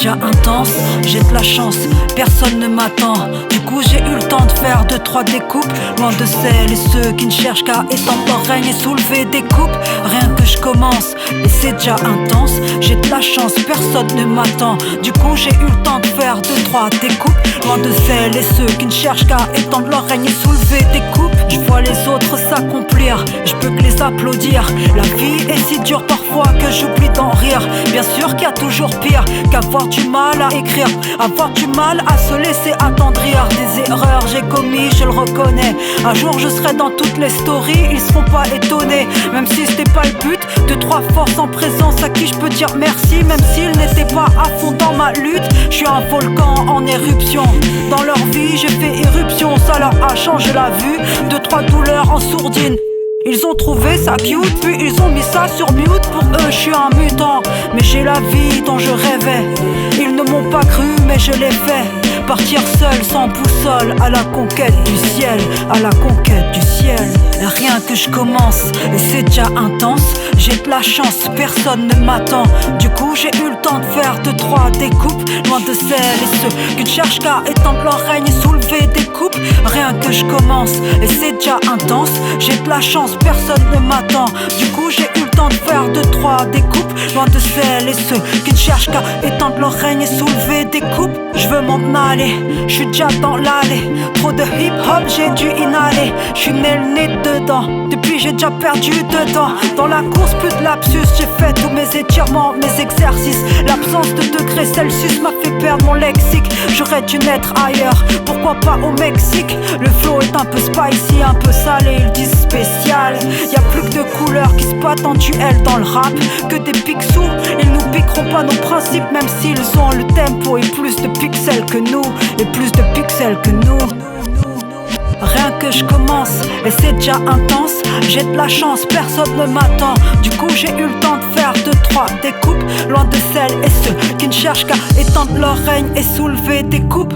déjà intense, j'ai de la chance, personne ne m'attend. Du coup j'ai eu le temps de faire 2-3 découpes, loin de celles et ceux qui ne cherchent qu'à étendre leur règne et soulever des coupes. Rien que je commence, et c'est déjà intense, j'ai de la chance, personne ne m'attend. Du coup j'ai eu le temps de faire 2-3 découpes, loin de celles et ceux qui ne cherchent qu'à étendre leur règne et soulever des coupes. Je vois les autres s'accomplir, je peux que les applaudir. La vie est si dure parfois que j'oublie d'en rire. Bien sûr qu'il y a toujours pire qu'avoir du mal à écrire, avoir du mal à se laisser attendrir. Des erreurs j'ai commis, je le reconnais. Un jour je serai dans toutes les stories, ils seront pas étonnés. Même si c'était pas le but, 2-3 forces en présence à qui je peux dire merci. Même s'ils n'étaient pas à fond dans ma lutte, je suis un volcan en éruption. Dans leur vie j'ai fait éruption, ça leur a changé la vue. 2-3 douleurs en sourdine, ils ont trouvé ça cute, puis ils ont mis ça sur mute. Pour eux je suis un mutant, mais j'ai la vie dont je rêvais. Ils ne m'ont pas cru mais je l'ai fait. Partir seul sans boussole à la conquête du ciel, à la conquête du ciel. Rien que je commence et c'est déjà intense, j'ai de la chance, personne ne m'attend. Du coup j'ai eu le temps de faire 2-3 découpes, loin de celles et ceux qui ne cherchent qu'à étendre leur règne et soulever des coupes. Rien que je commence et c'est déjà intense, j'ai de la chance, personne ne m'attend. Du coup j'ai eu le temps de faire 2-3 découpes, loin de celles et ceux qui ne cherchent qu'à étendre leur règne et soulever des coupes. Je veux m'en aller, je suis déjà dans l'allée. Trop de hip hop j'ai dû inhaler. Je suis né le nez dedans, depuis j'ai déjà perdu dedans. Dans la course plus de lapsus, j'ai fait tous mes étirements, mes exercices. L'absence de degrés Celsius m'a fait perdre mon lexique. J'aurais dû naître ailleurs, pourquoi pas au Mexique. Le flow est un peu spicy, un peu salé, ils disent spécial. Y'a plus que de couleurs qui se battent en duel dans le rap, que des pixous. Ils nous piqueront pas nos principes, même s'ils ont le tempo et plus de pixels que nous, et plus de pixels que nous. Rien que je commence et c'est déjà intense, j'ai de la chance, personne ne m'attend. Du coup j'ai eu le temps de faire 2-3 découpes, loin de celles et ceux qui ne cherchent qu'à étendre leur règne et soulever des coupes.